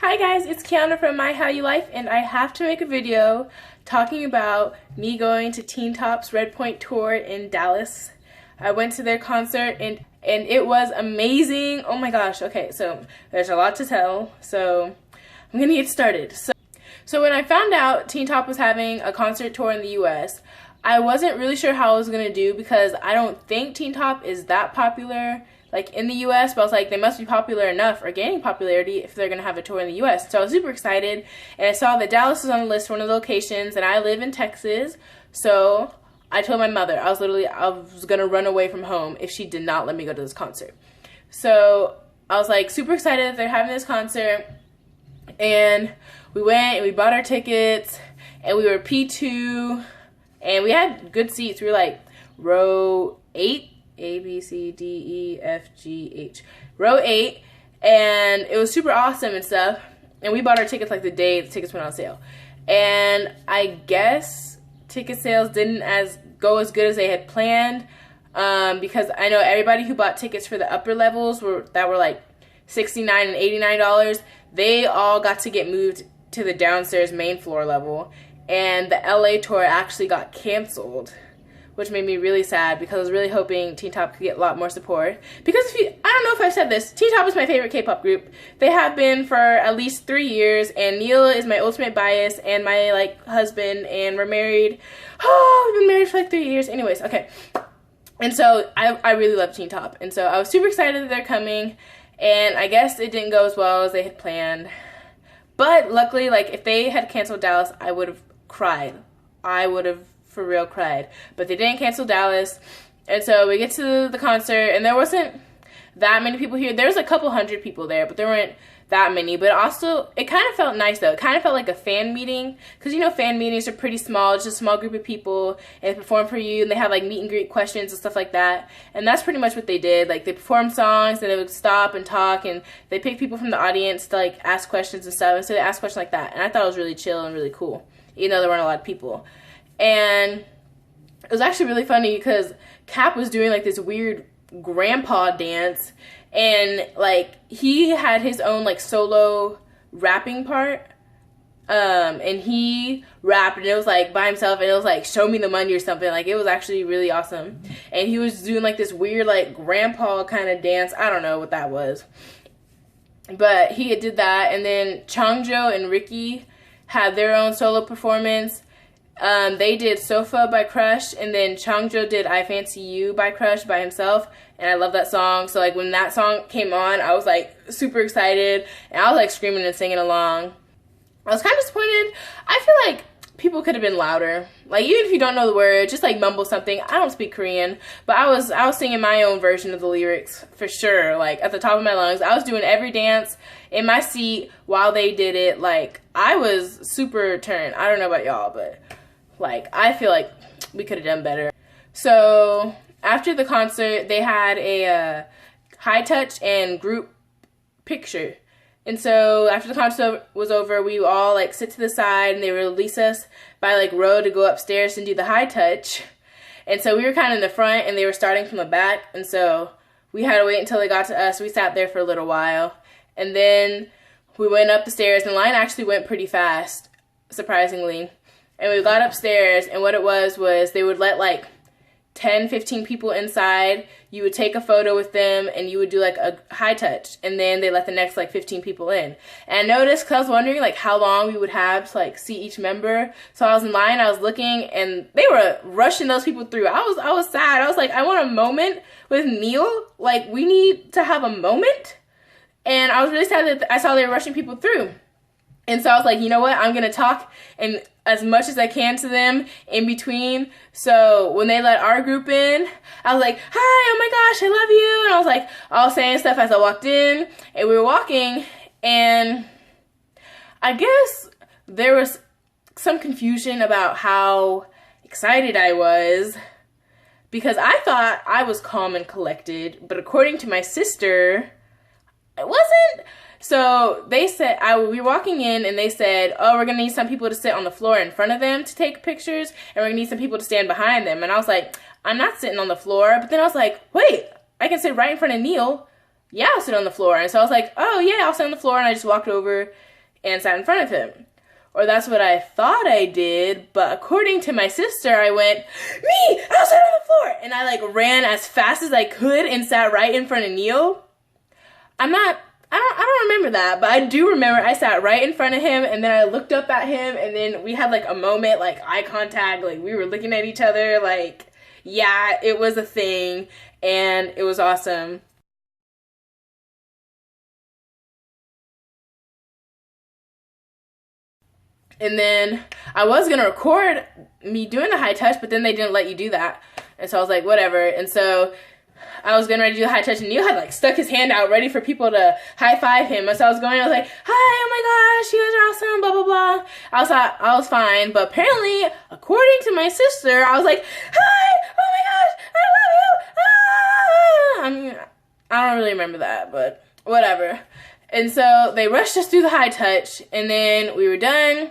Hi guys, it's Kiana from My How You Life, and I have to make a video talking about me going to Teen Top's Red Point tour in Dallas. I went to their concert and it was amazing. Oh my gosh. Okay, so there's a lot to tell, so I'm gonna get started. So when I found out Teen Top was having a concert tour in the US, I wasn't really sure how I was gonna do because I don't think Teen Top is that popular like in the US, but I was like, they must be popular enough or gaining popularity if they're gonna have a tour in the US. So I was super excited, and I saw that Dallas was on the list for one of the locations, and I live in Texas, so I told my mother I was gonna run away from home if she did not let me go to this concert. So I was like super excited that they're having this concert, and we went and we bought our tickets, and we were P2, and we had good seats. We were like row 8. A, B, C, D, E, F, G, H. Row 8, and it was super awesome and stuff. And we bought our tickets like the day the tickets went on sale. And I guess ticket sales didn't go as good as they had planned, because I know everybody who bought tickets for the upper levels that were like $69 and $89, they all got to get moved to the downstairs main floor level. And the LA tour actually got canceled, which made me really sad because I was really hoping Teen Top could get a lot more support. Because I don't know if I've said this, Teen Top is my favorite K-pop group. They have been for at least 3 years, and Neil is my ultimate bias and my husband, and we're married. Oh, we've been married for like 3 years. Anyways, okay. And so I really love Teen Top, and so I was super excited that they're coming, and I guess it didn't go as well as they had planned. But luckily, if they had canceled Dallas, I would have cried. I would have for real cried. But they didn't cancel Dallas, and so we get to the concert, and there wasn't that many people here. There was a couple hundred people there, but there weren't that many. But also, it kind of felt nice though. It kind of felt like a fan meeting, because fan meetings are pretty small. It's just a small group of people, and they perform for you, and they have meet and greet questions and stuff like that. And that's pretty much what they did. They performed songs, and they would stop and talk, and they picked people from the audience to ask questions and stuff. And so they asked questions like that, and I thought it was really chill and really cool, even though there weren't a lot of people. And it was actually really funny because Cap was doing this weird grandpa dance, and he had his own solo rapping part, and he rapped, and it was by himself, and it was show me the money or something. It was actually really awesome. And he was doing this weird grandpa kind of dance. I don't know what that was, but he did that. And then Changjo and Ricky had their own solo performance. They did Sofa by Crush, and then Changjo did I Fancy You by Crush by himself, and I love that song. So when that song came on, I was super excited, and I was screaming and singing along. I was kind of disappointed. I feel people could have been louder. Even if you don't know the words, just mumble something. I don't speak Korean, but I was singing my own version of the lyrics for sure, at the top of my lungs. I was doing every dance in my seat while they did it. I was super turned. I don't know about y'all, but I feel we could have done better. So after the concert, they had a high touch and group picture. And so after the concert was over, we all sit to the side, and they release us by row to go upstairs and do the high touch. And so we were kind of in the front, and they were starting from the back. And so we had to wait until they got to us. We sat there for a little while, and then we went up the stairs, and the line actually went pretty fast, surprisingly. And we got upstairs, and what it was they would let 10, 15 people inside. You would take a photo with them, and you would do a high touch, and then they let the next 15 people in. And I noticed, because I was wondering how long we would have to see each member. So I was in line, I was looking, and they were rushing those people through. I was sad. I was I want a moment with Neil. We need to have a moment. And I was really sad that I saw they were rushing people through. And so I was you know what? I'm going to talk and as much as I can to them in between. So when they let our group in, I was hi, oh my gosh, I love you. And I was all saying stuff as I walked in. And we were walking, and I guess there was some confusion about how excited I was, because I thought I was calm and collected. But according to my sister, I wasn't. So they said, we were walking in, and they said, oh, we're going to need some people to sit on the floor in front of them to take pictures, and we're going to need some people to stand behind them. And I was I'm not sitting on the floor. But then I was wait, I can sit right in front of Neil. Yeah, I'll sit on the floor. And so I was oh yeah, I'll sit on the floor. And I just walked over and sat in front of him. Or that's what I thought I did, but according to my sister, I went, me, I'll sit on the floor! And I like ran as fast as I could and sat right in front of Neil. I don't remember that, but I do remember I sat right in front of him, and then I looked up at him, and then we had like a moment, like eye contact, like we were looking at each other, like, yeah, it was a thing, and it was awesome. And then I was gonna record me doing the high touch, but then they didn't let you do that. And so I was like, whatever. And so I was getting ready to do the high touch, and Neil had like stuck his hand out ready for people to high five him. And so I was going, I was like, hi, oh my gosh, you guys are awesome, blah, blah, blah. I was fine. But apparently, according to my sister, I was like, hi, oh my gosh, I love you. Ah! I mean, I don't really remember that, but whatever. And so they rushed us through the high touch, and then we were done.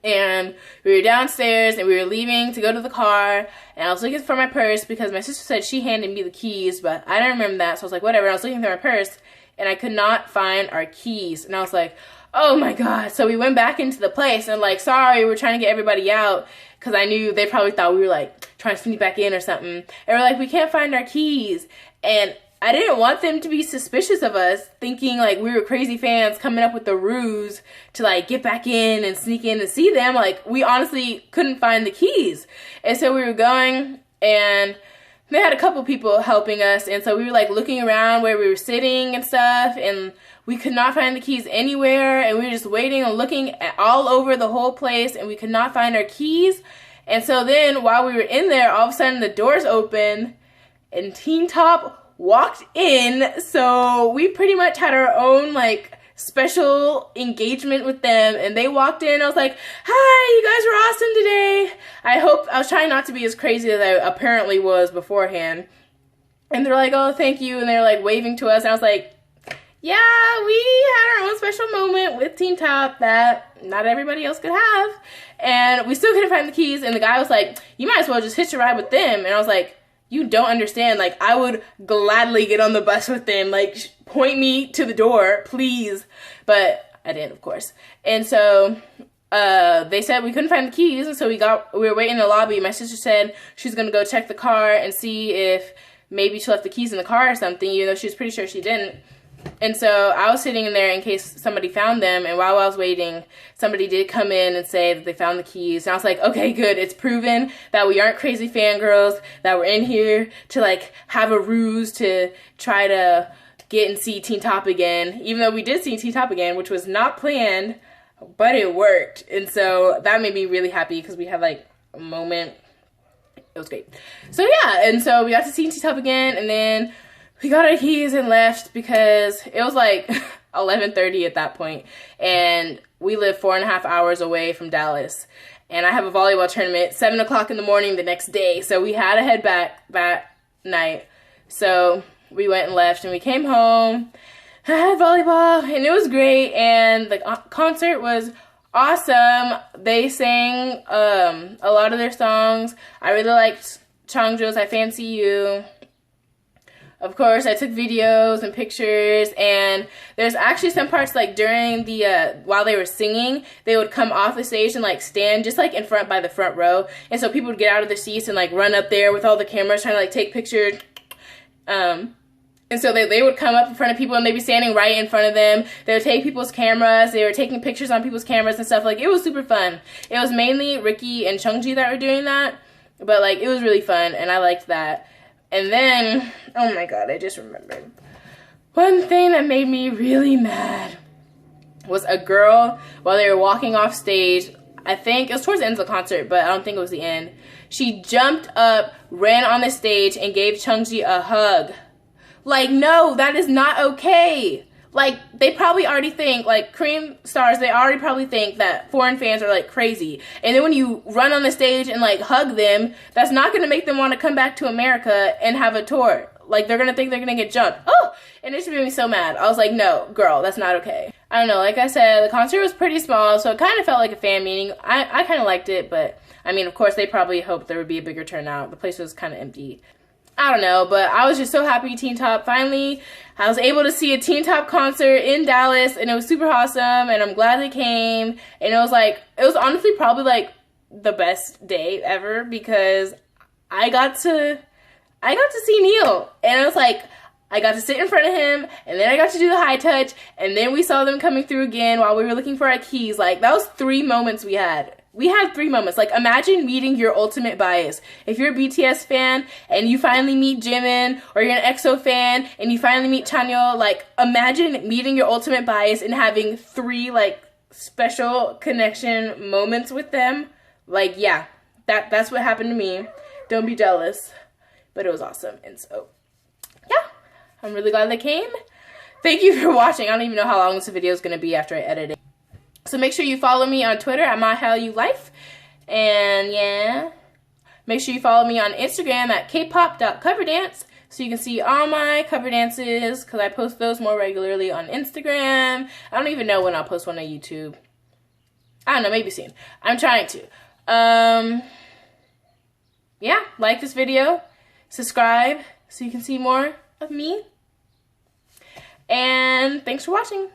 And we were downstairs and we were leaving to go to the car, and I was looking for my purse because my sister said she handed me the keys, but I didn't remember that, so I was like, whatever. I was looking for my purse and I could not find our keys, and I was like, oh my god. So we went back into the place and like, sorry, we're trying to get everybody out because I knew they probably thought we were like trying to sneak back in or something, and we're like, we can't find our keys. And I didn't want them to be suspicious of us, thinking like we were crazy fans coming up with the ruse to like get back in and sneak in and see them. Like, we honestly couldn't find the keys. And so we were going, and they had a couple people helping us, and so we were like looking around where we were sitting and stuff, and we could not find the keys anywhere, and we were just waiting and looking all over the whole place, and we could not find our keys. And so then while we were in there, all of a sudden the doors opened and Teen Top walked in. So we pretty much had our own like special engagement with them, and they walked in. I was like, hi, you guys were awesome today. I was trying not to be as crazy as I apparently was beforehand. And they're like, oh, thank you. And they're like waving to us, and I was like, yeah, we had our own special moment with Teen Top that not everybody else could have. And we still couldn't find the keys, and the guy was like, you might as well just hitch a ride with them. And I was like, you don't understand. Like, I would gladly get on the bus with them. Like, point me to the door, please. But I didn't, of course. And so they said we couldn't find the keys, and so we were waiting in the lobby. My sister said she was gonna go check the car and see if maybe she left the keys in the car or something, even though she was pretty sure she didn't. And so I was sitting in there in case somebody found them, and while I was waiting, somebody did come in and say that they found the keys. And I was like, okay, good. It's proven that we aren't crazy fangirls, that we're in here to like have a ruse to try to get and see Teen Top again, even though we did see Teen Top again, which was not planned, but it worked. And so that made me really happy because we had like a moment. It was great. So yeah, and so we got to see Teen Top again, and then we got our keys and left because it was like 11:30 at that point, and we live 4.5 hours away from Dallas, and I have a volleyball tournament 7 o'clock in the morning the next day, so we had to head back that night. So we went and left, and we came home. I had volleyball, and it was great, and the concert was awesome. They sang a lot of their songs. I really liked Changjo's I Fancy You. Of course, I took videos and pictures, and there's actually some parts like during the, while they were singing, they would come off the stage and like stand just like in front by the front row, and so people would get out of their seats and like run up there with all the cameras trying to like take pictures. And so they would come up in front of people, and they'd be standing right in front of them. They would take people's cameras. They were taking pictures on people's cameras and stuff. Like, it was super fun. It was mainly Ricky and Chungji that were doing that, but like it was really fun, and I liked that. And then, oh my god, I just remembered. One thing that made me really mad was a girl, while they were walking off stage, I think it was towards the end of the concert, but I don't think it was the end. She jumped up, ran on the stage, and gave Chungji a hug. Like, no, that is not okay. Like, they probably already think, like, Korean stars, they already probably think that foreign fans are, like, crazy. And then when you run on the stage and, like, hug them, that's not going to make them want to come back to America and have a tour. Like, they're going to think they're going to get jumped. Oh! And it just made me so mad. I was like, no, girl, that's not okay. I don't know. Like I said, the concert was pretty small, so it kind of felt like a fan meeting. I kind of liked it, but, I mean, of course, they probably hoped there would be a bigger turnout. The place was kind of empty. I don't know, but I was just so happy Teen Top finally. I was able to see a Teen Top concert in Dallas, and it was super awesome, and I'm glad they came. And it was honestly probably like the best day ever because I got to see Neil, and it was like I got to sit in front of him, and then I got to do the high touch, and then we saw them coming through again while we were looking for our keys. Like, that was 3 moments we had. We had 3 moments. Like, imagine meeting your ultimate bias. If you're a BTS fan and you finally meet Jimin, or you're an EXO fan and you finally meet Chanyeol, like, imagine meeting your ultimate bias and having 3, like, special connection moments with them. Like, yeah, that's what happened to me. Don't be jealous. But it was awesome. And so, yeah, I'm really glad they came. Thank you for watching. I don't even know how long this video is going to be after I edit it. So make sure you follow me on Twitter at MyHowYouLife. And yeah, make sure you follow me on Instagram at kpop.coverdance so you can see all my cover dances because I post those more regularly on Instagram. I don't even know when I'll post one on YouTube. I don't know, maybe soon. I'm trying to. Yeah, like this video, subscribe so you can see more of me. And thanks for watching.